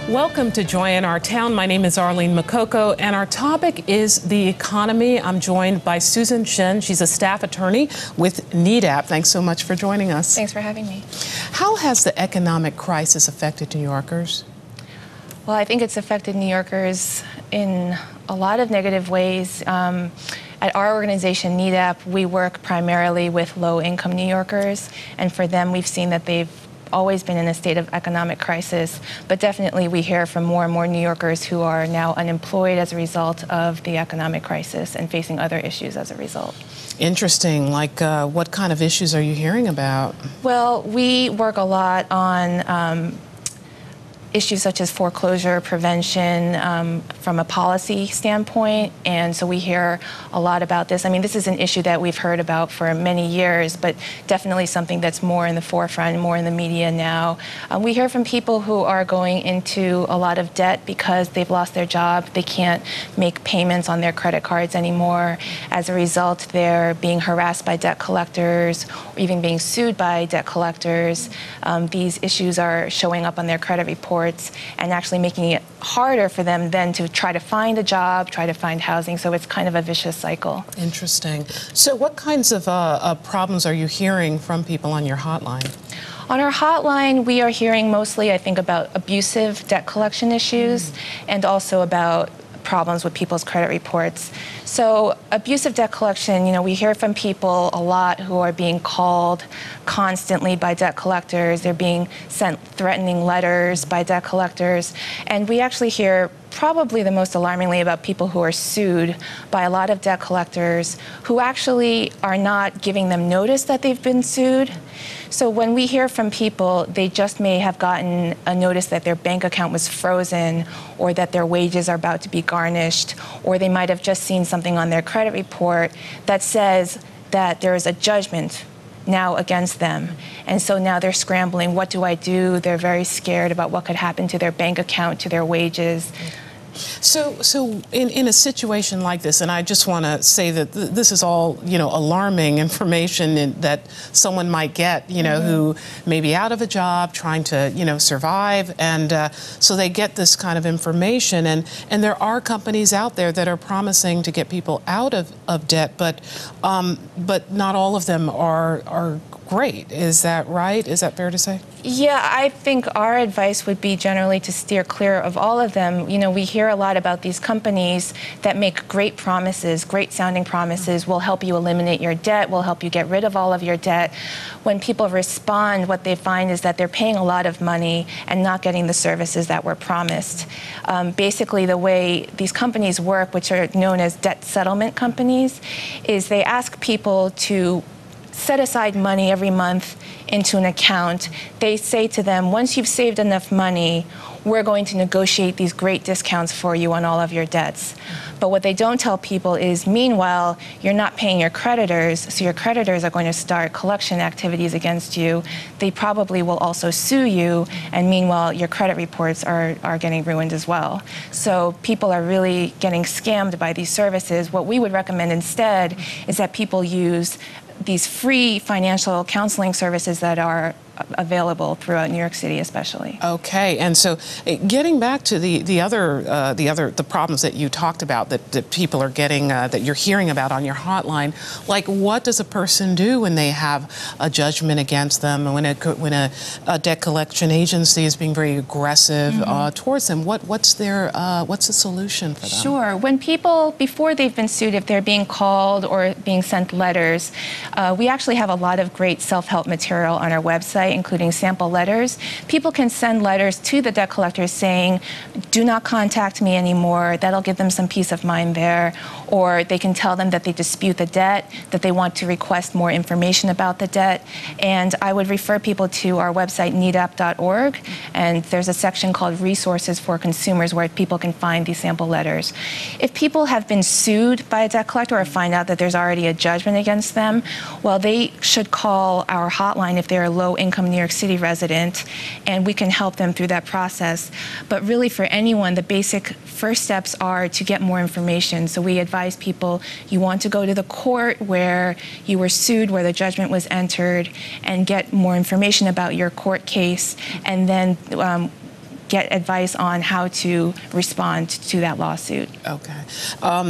Welcome to Joy in Our Town. My name is Arlene Makoko, and our topic is the economy. I'm joined by Susan Shin. She's a staff attorney with NEDAP. Thanks so much for joining us. Thanks for having me. How has the economic crisis affected New Yorkers? Well, I think it's affected New Yorkers in a lot of negative ways. At our organization, NEDAP, we work primarily with low-income New Yorkers, and for them, we've seen that they've always been in a state of economic crisis, but definitely we hear from more and more New Yorkers who are now unemployed as a result of the economic crisis and facing other issues as a result. Interesting. Like, what kind of issues are you hearing about? Well, we work a lot on issues such as foreclosure prevention from a policy standpoint, and so we hear a lot about this. I mean, this is an issue that we've heard about for many years, but definitely something that's more in the forefront, more in the media now. We hear from people who are going into a lot of debt because they've lost their job, they can't make payments on their credit cards anymore. As a result, they're being harassed by debt collectors, or even being sued by debt collectors. These issues are showing up on their credit report and actually making it harder for them then to try to find a job, try to find housing. So it's kind of a vicious cycle. Interesting. So what kinds of problems are you hearing from people on your hotline? On our hotline, we are hearing mostly, I think, about abusive debt collection issues and also about problems with people's credit reports. So abusive debt collection, you know, we hear from people a lot who are being called constantly by debt collectors. They're being sent threatening letters by debt collectors. And we actually hear probably the most alarmingly about people who are sued by a lot of debt collectors who actually are not giving them notice that they've been sued. So when we hear from people, they just may have gotten a notice that their bank account was frozen or that their wages are about to be garnished, or they might have just seen something on their credit report that says that there is a judgment now against them. And so now they're scrambling. What do I do? They're very scared about what could happen to their bank account, to their wages. So in a situation like this, and I just want to say that this is all, alarming information that someone might get, who may be out of a job, trying to, survive, and so they get this kind of information, and there are companies out there that are promising to get people out of debt, but not all of them are great. Is that right? Is that fair to say? Yeah, I think our advice would be generally to steer clear of all of them. We hear a lot about these companies that make great promises, great sounding promises, will help you eliminate your debt, will help you get rid of all of your debt. When people respond, what they find is that they're paying a lot of money and not getting the services that were promised. Basically, the way these companies work, which are known as debt settlement companies, is they ask people to set aside money every month into an account. They say to them, once you've saved enough money, we're going to negotiate these great discounts for you on all of your debts. But what they don't tell people is, meanwhile, you're not paying your creditors, so your creditors are going to start collection activities against you. They probably will also sue you, and meanwhile, your credit reports are getting ruined as well. So people are really getting scammed by these services. What we would recommend instead is that people use these free financial counseling services that are available throughout New York City, especially. Okay, and so getting back to the problems that you talked about that people are getting, that you're hearing about on your hotline, like what does a person do when they have a judgment against them, and when a debt collection agency is being very aggressive towards them? What's the solution for them? Sure. When people, before they've been sued, if they're being called or being sent letters, we actually have a lot of great self-help material on our website, including sample letters. People can send letters to the debt collectors saying, do not contact me anymore. That'll give them some peace of mind there. Or they can tell them that they dispute the debt, that they want to request more information about the debt. And I would refer people to our website, nedap.org, and there's a section called Resources for Consumers where people can find these sample letters. If people have been sued by a debt collector or find out that there's already a judgment against them, well, they should call our hotline if they're a low-income New York City resident, and we can help them through that process. But really, for anyone, the basic first steps are to get more information. So we advise people, you want to go to the court where you were sued, where the judgment was entered, and get more information about your court case, and then get advice on how to respond to that lawsuit. Okay. How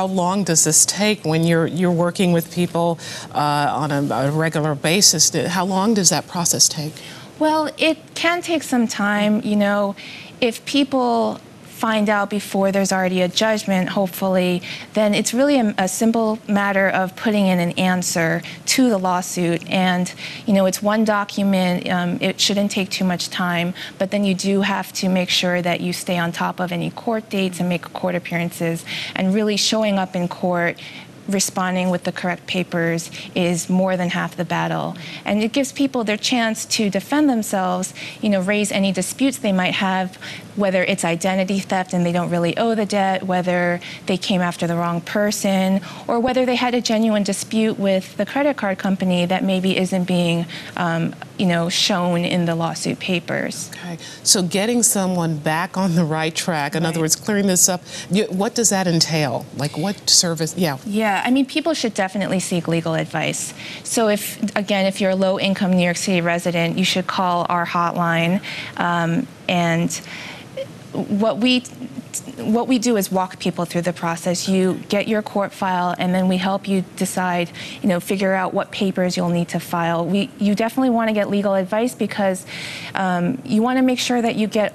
long does this take when you're working with people on a regular basis? How long does that process take? Well, it can take some time. You know, if people find out before there's already a judgment, hopefully, then it's really a simple matter of putting in an answer to the lawsuit. And, you know, it's one document. It shouldn't take too much time. But then you do have to make sure that you stay on top of any court dates and make court appearances. And really showing up in court, responding with the correct papers is more than half the battle. And it gives people their chance to defend themselves, you know, raise any disputes they might have, whether it's identity theft and they don't really owe the debt, whether they came after the wrong person, or whether they had a genuine dispute with the credit card company that maybe isn't being, you know, shown in the lawsuit papers. Okay, so getting someone back on the right track, in other words, clearing this up, what does that entail? Like what service? Yeah, I mean, people should definitely seek legal advice. So if you're a low-income New York City resident, you should call our hotline. And what we do is walk people through the process. You get your court file, and then we help you decide, you know, figure out what papers you'll need to file. You definitely want to get legal advice because you want to make sure that you get all